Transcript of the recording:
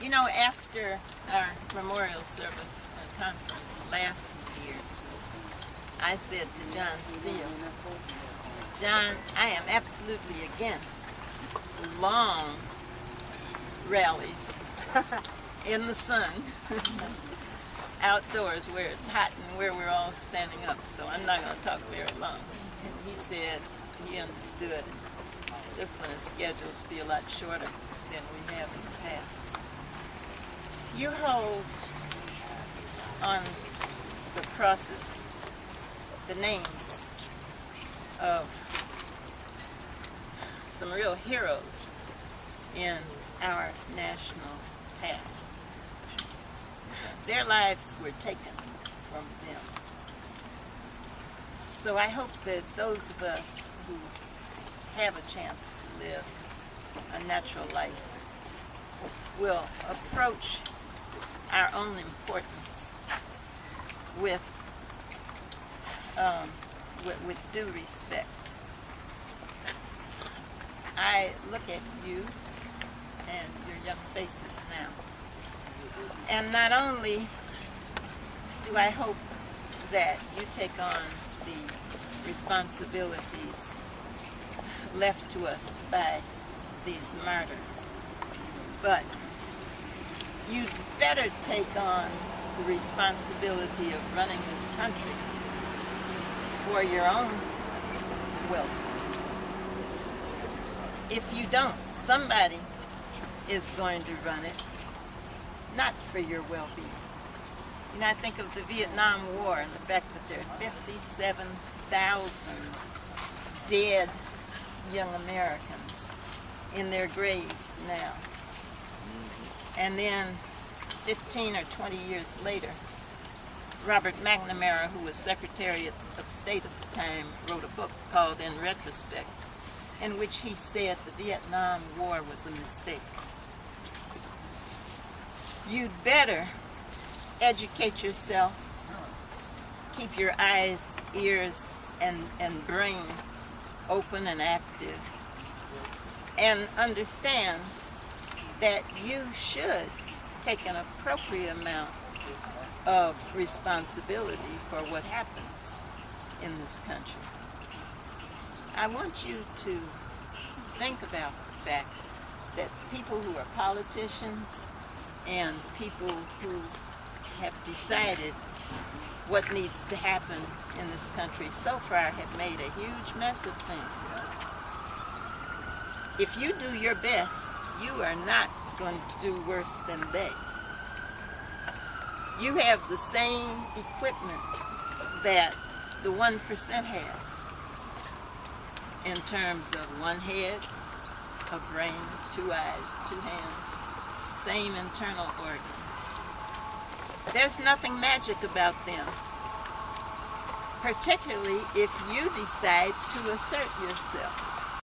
You know, after our memorial service conference last year, I said to John Steele, John, I am absolutely against long rallies in the sun, outdoors where it's hot and where we're all standing up, so I'm not going to talk very long. And he said he understood. This one is scheduled to be a lot shorter than we have in the past. You hold on the crosses the names of some real heroes in our national past. Their lives were taken from them. So I hope that those of us who have a chance to live a natural life will approach our own importance with due respect. I look at you and your young faces now, and not only do I hope that you take on the responsibilities left to us by these martyrs, but you'd better take on the responsibility of running this country for your own welfare. If you don't, somebody is going to run it, not for your well-being. You know, I think of the Vietnam War and the fact that there are 57,000 dead young Americans in their graves now. And then 15 or 20 years later, Robert McNamara, who was Secretary of State at the time, wrote a book called In Retrospect, in which he said the Vietnam War was a mistake. You'd better educate yourself, keep your eyes, ears, and brain open and active, and understand that you should take an appropriate amount of responsibility for what happens in this country. I want you to think about the fact that people who are politicians and people who have decided what needs to happen in this country so far have made a huge mess of things. If you do your best, you are not going to do worse than they. You have the same equipment that the 1% has in terms of one head, a brain, 2 eyes, 2 hands, same internal organs. There's nothing magic about them, particularly if you decide to assert yourself.